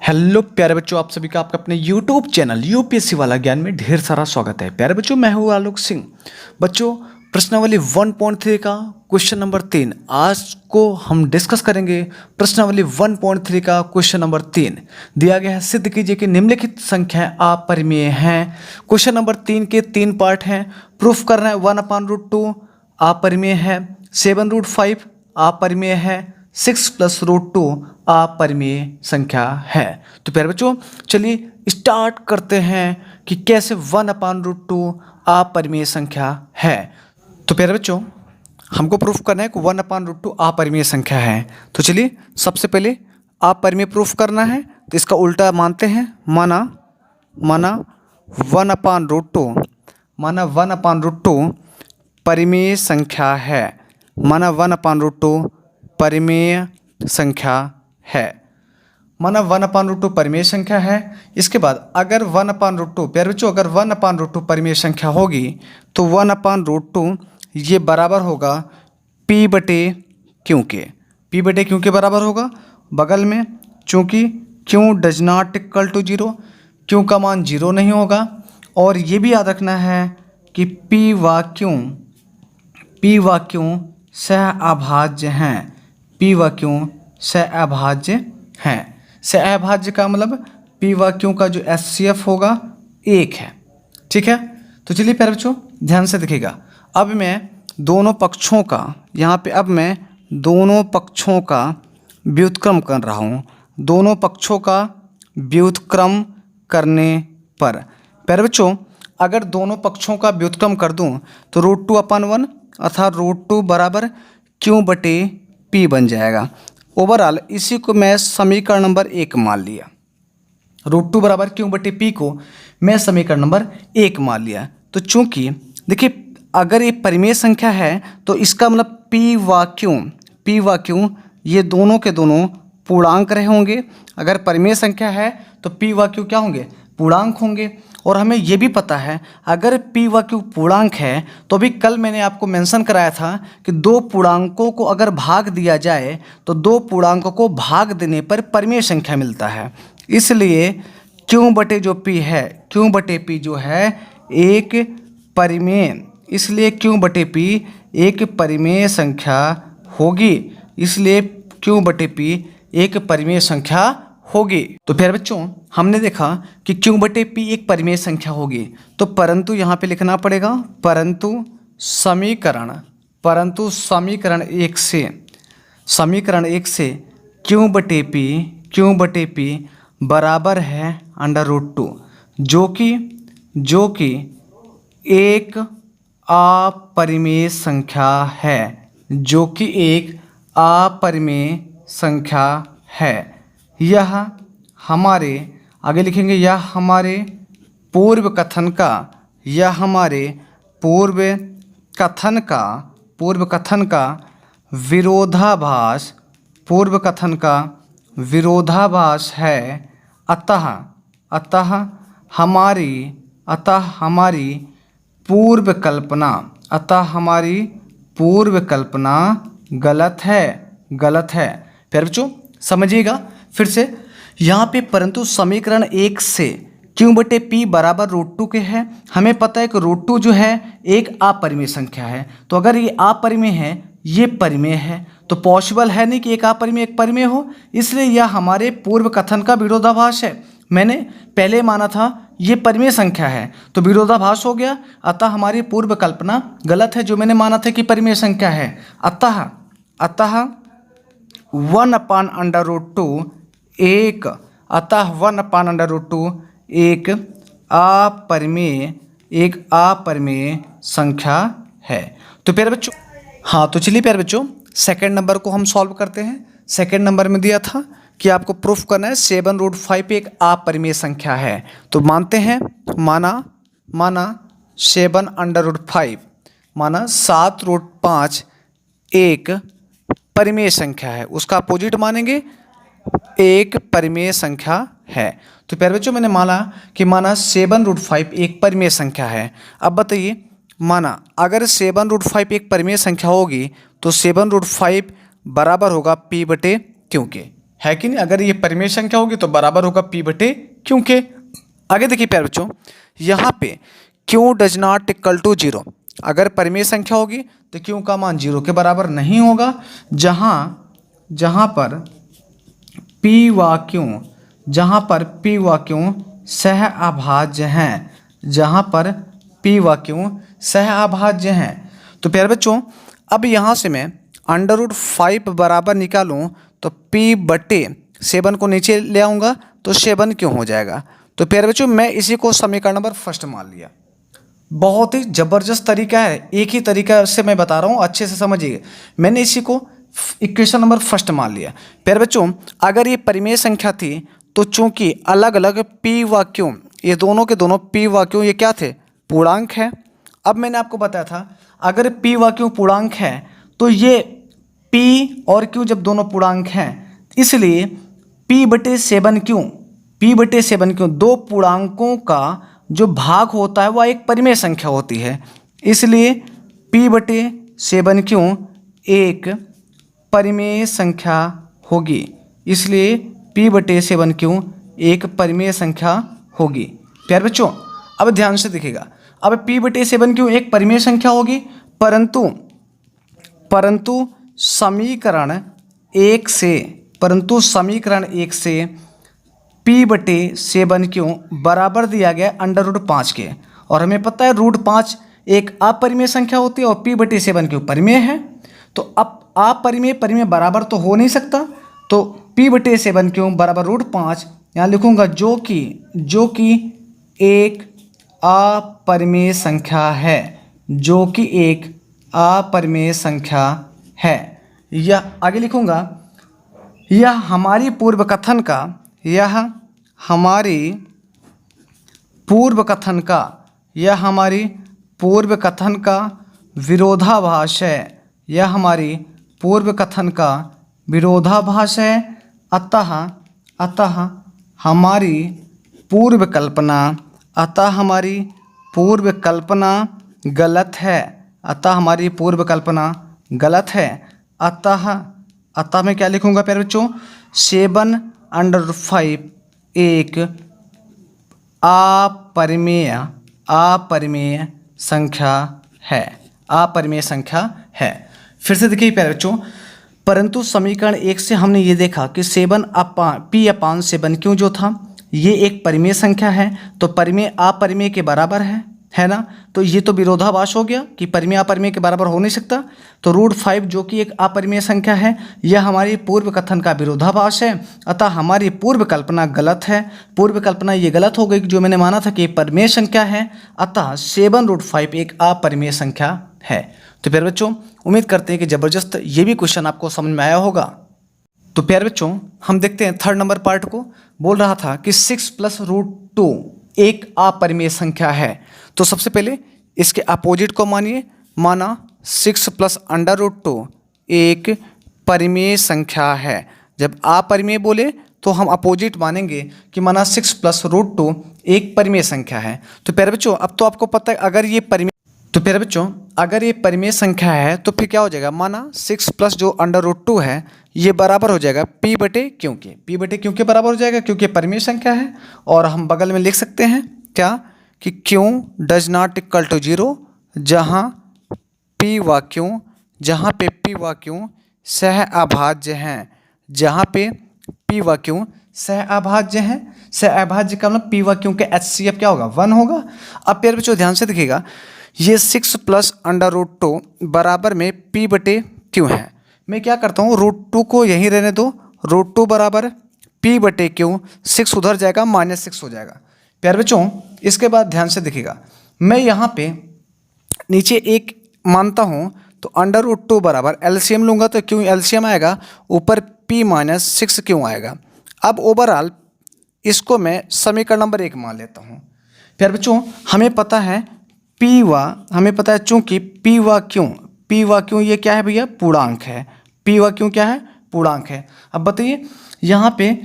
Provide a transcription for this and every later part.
Hello प्यारे बच्चों, आप सभी का आपका अपने YouTube चैनल यूपीएससी वाला ज्ञान में ढेर सारा स्वागत है। प्यारे बच्चों, मैं हूँ आलोक सिंह। बच्चों, प्रश्नावली 1.3 का क्वेश्चन नंबर 3 आज को हम डिस्कस करेंगे। प्रश्नावली 1.3 का क्वेश्चन नंबर 3 दिया गया है, सिद्ध कीजिए कि निम्नलिखित संख्याएं अपरिमेय हैं। क्वेश्चन नंबर 3 के 3 पार्ट हैं। प्रूफ करना है 1/√2 अपरिमेय है, 7√5 अपरिमेय है, 6+√2 अपरिमेय संख्या है। तो प्यारे बच्चों, चलिए स्टार्ट करते हैं कि कैसे 1/√2 अपरिमेय संख्या है। तो प्यारे बच्चों, हमको प्रूफ करना है कि 1/√2 अपरिमेय संख्या है। तो चलिए सबसे पहले अपरिमेय प्रूफ करना है, तो इसका उल्टा मानते हैं। माना 1/√2 परिमेय संख्या है। माना 1/√2 परिमेय संख्या है। माना 1/√2 परिमेय संख्या है। इसके बाद अगर 1/√2 प्यारे बच्चों, अगर 1/√2 परिमेय संख्या होगी तो 1/√2 ये बराबर होगा P बटे Q के। P बटे Q के बराबर होगा बगल में, चूँकि Q does not equal to 0, Q का मान 0 नहीं होगा। और ये भी याद रखना है कि P व Q सहअभाज्य हैं। P व Q सहअभाज्य हैं। सहअभाज्य का मतलब P व Q का जो HCF होगा 1 है। ठीक है, तो चलिए प्यारे बच्चों ध्यान से देखिएगा। अब मैं दोनों पक्षों का व्युत्क्रम कर रहा हूँ। दोनों पक्षों का व्युत्क्रम करने पर प्यारे बच्चों, अगर दोनों पक्षों का व्युत्क्रम कर दूँ तो √2/1 अर्थात √2 बराबर Q बटे P बन जाएगा। ओवरऑल इसी को मैं समीकरण नंबर 1 मान लिया। √2 बराबर Q बटे P को मैं समीकरण नंबर 1 मान लिया। तो चूंकि देखिए, अगर ये परिमेय संख्या है तो इसका मतलब P व Q ये दोनों के दोनों पूर्णांक रहे होंगे। अगर परिमेय संख्या है तो P व Q क्या होंगे? पूर्णांक होंगे। और हमें ये भी पता है अगर P व Q पूर्णांक है तो अभी कल मैंने आपको मेंशन कराया था कि दो पूर्णांकों को अगर भाग दिया जाए तो दो पूर्णांकों को भाग देने पर परिमेय संख्या मिलता है। इसलिए Q बटे जो P है, Q बटे P जो है एक परिमेय, इसलिए Q बटे P एक परिमेय संख्या होगी। इसलिए Q बटे P एक परिमेय संख्या होगी। तो प्यारे बच्चों, हमने देखा कि Q बटे P एक परिमेय संख्या होगी, तो परंतु यहाँ पे लिखना पड़ेगा परंतु समीकरण 1 से Q बटे P बराबर है √2, जो कि एक अपरिमेय संख्या है, जो कि एक अपरिमेय संख्या है। यह हमारे आगे लिखेंगे, यह हमारे पूर्व कथन का विरोधाभास है। अतः हमारी पूर्व कल्पना गलत है। फिर बच्चों समझिएगा फिर से, यहाँ पे परंतु समीकरण 1 से Q बटे P बराबर √2 के है। हमें पता है कि √2 जो है एक अपरिमेय संख्या है। तो अगर ये अपरिमेय है, ये परिमेय है, तो पॉसिबल है नहीं कि एक अपरिमेय एक परिमेय हो। इसलिए यह हमारे पूर्व कथन का विरोधाभास है। मैंने पहले माना था ये परिमेय संख्या है, तो विरोधाभास हो गया। अतः हमारी पूर्व कल्पना गलत है, जो मैंने माना था कि परिमेय संख्या है। अतः 1/√2 एक अपरिमेय संख्या है। तो प्यारे बच्चों, हाँ तो चलिए प्यारे बच्चों सेकंड नंबर को हम सॉल्व करते हैं। सेकंड नंबर में दिया था कि आपको प्रूफ करना है 7√5 एक अपरिमेय संख्या है। तो मानते हैं, माना 7√5 माना 7√5 एक परिमेय संख्या है। उसका अपोजिट मानेंगे एक परिमेय संख्या है। तो प्यारे बच्चों, मैंने माना 7√5 एक परिमेय संख्या है। अब बताइए, माना अगर 7√5 एक परिमेय संख्या होगी तो 7√5 बराबर होगा P बटे Q के, है कि नहीं। अगर ये परिमेय संख्या होगी तो बराबर होगा P बटे Q के। आगे देखिए प्यारे बच्चों, यहाँ पे Q does not equal to 0। अगर परिमेय संख्या होगी तो Q का मान 0 के बराबर नहीं होगा। जहाँ पर P व Q सह अभाज्य हैं, जहाँ पर P व Q सह अभाज्य हैं। तो प्यारे बच्चों, अब यहाँ से मैं √5 बराबर निकालूं तो P बटे 7 को नीचे ले आऊँगा तो 7 क्यों हो जाएगा। तो प्यारे बच्चों, मैं इसी को समीकरण नंबर फर्स्ट मान लिया। बहुत ही ज़बरदस्त तरीका है, एक ही तरीका से मैं बता रहा हूँ, अच्छे से समझिए। मैंने इसी को इक्वेशन नंबर फर्स्ट मान लिया। प्यारे बच्चों, अगर ये परिमेय संख्या थी तो चूंकि अलग अलग P व Q, ये दोनों के दोनों P व Q ये क्या थे, पूर्णांक है। अब मैंने आपको बताया था अगर P व Q पूर्णांक है तो ये P और Q जब दोनों पूर्णांक हैं, इसलिए P बटे 7 क्यों दो पूर्णांकों का जो भाग होता है वह एक परिमेय संख्या होती है, इसलिए P बटे 7 क्यों एक परिमेय संख्या होगी, इसलिए P बटे 7 क्यों एक परिमेय संख्या होगी। प्यारे बच्चों, अब ध्यान से देखिएगा, अब P बटे 7 क्यों एक परिमेय संख्या होगी, परंतु समीकरण 1 से P बटे 7 क्यों बराबर दिया गया √5 के, और हमें पता है √5 एक अपरिमेय संख्या होती है और P बटे 7 क्यों परिमेय है। तो अब अपरिमेय बराबर तो हो नहीं सकता, तो P बटे 7 क्यों बराबर √5 यहाँ लिखूंगा, जो कि एक अपरिमेय संख्या है, जो कि एक अपरिमेय संख्या है। यह आगे लिखूंगा, यह हमारी पूर्व कथन का विरोधाभास है, यह हमारी पूर्व कथन का विरोधाभास है। अतः हमारी पूर्व कल्पना गलत है। अतः मैं क्या लिखूंगा प्यारे बच्चों, 7/5 एक अपरिमेय संख्या है। फिर से देखिए प्यारे बच्चों, परंतु समीकरण 1 से हमने ये देखा कि P/7 क्यों जो था ये एक परिमेय संख्या है, तो परिमेय अपरिमेय के बराबर है ना। तो ये तो विरोधाभास हो गया कि परिमेय अपरिमेय के बराबर हो नहीं सकता। तो √5 जो कि एक अपरिमेय संख्या है, यह हमारी पूर्व कथन का विरोधाभास है। अतः हमारी पूर्व कल्पना गलत है। पूर्व कल्पना ये गलत हो गई जो मैंने माना था कि परिमेय संख्या है, अतः 7√5 एक अपरिमेय संख्या है। तो प्यारे बच्चों, उम्मीद करते हैं कि ज़बरदस्त ये भी क्वेश्चन आपको समझ में आया होगा। तो प्यारे बच्चों, हम देखते हैं थर्ड नंबर पार्ट को। बोल रहा था कि 6 + √2 एक अपरिमेय संख्या है। तो सबसे पहले इसके अपोजिट को माना 6 + √2 एक परिमेय संख्या है। जब अपरिमेय बोले तो हम अपोजिट मानेंगे कि माना 6 + √2 एक परिमेय संख्या है। तो प्यारे बच्चों, अब तो आपको पता है अगर ये परिमेय संख्या है तो फिर क्या हो जाएगा, माना 6 + जो √2 है ये बराबर हो जाएगा P बटे Q के। P बटे Q के बराबर हो जाएगा क्योंकि परिमेय संख्या है। और हम बगल में लिख सकते हैं क्या कि Q does not equal to 0, जहाँ P व Q सह अभाज्य हैं, सह अभाज्य का मतलब P व Q के HCF क्या होगा, 1 होगा। अब प्यारे बच्चों ध्यान से देखिएगा, ये 6 + √2 बराबर में P बटे Q है। मैं क्या करता हूँ, √2 को यहीं रहने दो, √2 बराबर P बटे Q, 6 उधर जाएगा -6 हो जाएगा। प्यारे बच्चों, इसके बाद ध्यान से देखिएगा, मैं यहाँ पे नीचे एक मानता हूँ तो √2 बराबर एलसीएम लूँगा तो क्यों एलसीएम आएगा, ऊपर P - 6 क्यों आएगा। अब ओवरऑल इसको मैं समीकरण नंबर 1 मान लेता हूँ। प्यारे बच्चों, हमें पता है चूँकि P व Q ये क्या है भैया, पूर्णांक है। P व Q क्या है, पूर्णांक है। अब बताइए यहाँ पे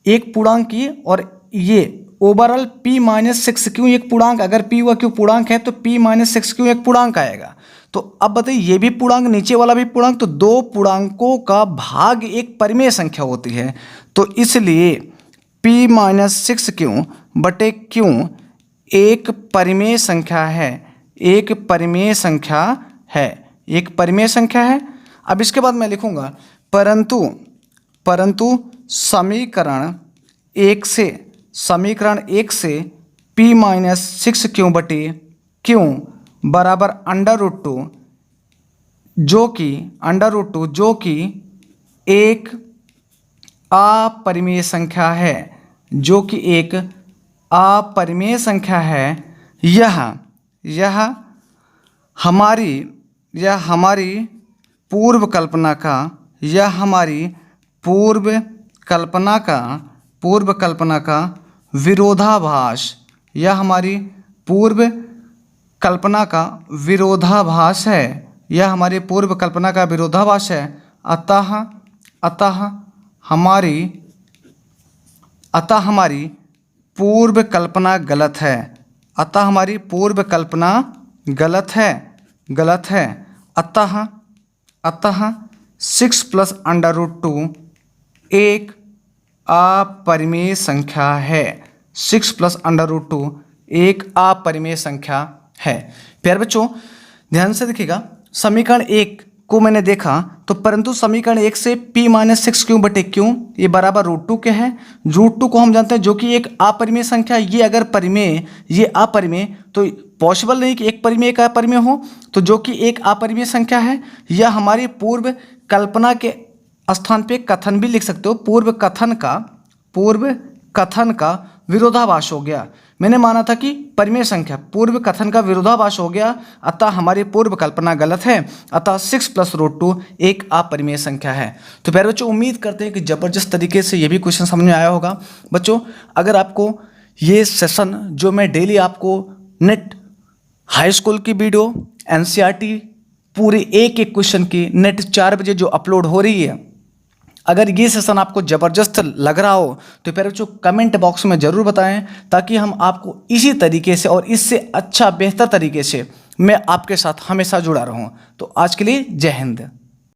एक पूर्णांक की और ये ओवरऑल P - 6 क्यों एक पूर्णांक, अगर P व Q पूर्णांक है तो P - 6 क्यों एक पूर्णांक आएगा। तो अब बताइए ये भी पूर्णांक नीचे वाला भी पूर्णांक, तो दो पूर्णांकों का भाग एक परिमेय संख्या होती है। तो इसलिए p-6q बटे q एक परिमेय संख्या है, एक परिमेय संख्या है, एक परिमेय संख्या है। अब इसके बाद मैं लिखूंगा परंतु समीकरण एक से p-6q बटे q बराबर √2 जो कि एक अपरिमेय संख्या है, जो कि एक अपरिमेय संख्या है। यह हमारी पूर्व कल्पना का विरोधाभास, यह हमारी पूर्व कल्पना का विरोधाभास है, यह हमारी पूर्व कल्पना का विरोधाभास है। अतः हमारी पूर्व कल्पना गलत है, अतः हमारी पूर्व कल्पना गलत है। अतः 6 + √2 एक अपरिमेय संख्या है, 6 + √2 एक अपरिमेय संख्या है। प्यारे बच्चों ध्यान से देखिएगा, समीकरण 1 को मैंने देखा तो परंतु समीकरण 1 से p-6q बटे q ये बराबर √2 के है। √2 को हम जानते हैं जो कि एक अपरिमेय संख्या, ये अगर परिमेय ये अपरिमेय तो पॉसिबल नहीं कि एक परिमेय एक अपरिमेय हो, तो जो कि एक अपरिमेय संख्या है। यह हमारी पूर्व कल्पना के स्थान पे कथन भी लिख सकते हो, पूर्व कथन का विरोधाभास हो गया। मैंने माना था कि परिमेय संख्या पूर्व कथन का विरोधाभास हो गया, अतः हमारी पूर्व कल्पना गलत है, अतः 6 + √2 एक अपरिमेय संख्या है। तो प्यारे बच्चों उम्मीद करते हैं कि ज़बरदस्त तरीके से ये भी क्वेश्चन समझ में आया होगा। बच्चों अगर आपको ये सेशन जो मैं डेली आपको नेट हाई स्कूल की वीडियो NCERT पूरे एक क्वेश्चन की नेट 4 बजे जो अपलोड हो रही है, अगर ये सेशन आपको ज़बरदस्त लग रहा हो तो प्यारे बच्चों कमेंट बॉक्स में ज़रूर बताएं, ताकि हम आपको इसी तरीके से और इससे अच्छा बेहतर तरीके से मैं आपके साथ हमेशा जुड़ा रहूं। तो आज के लिए जय हिंद।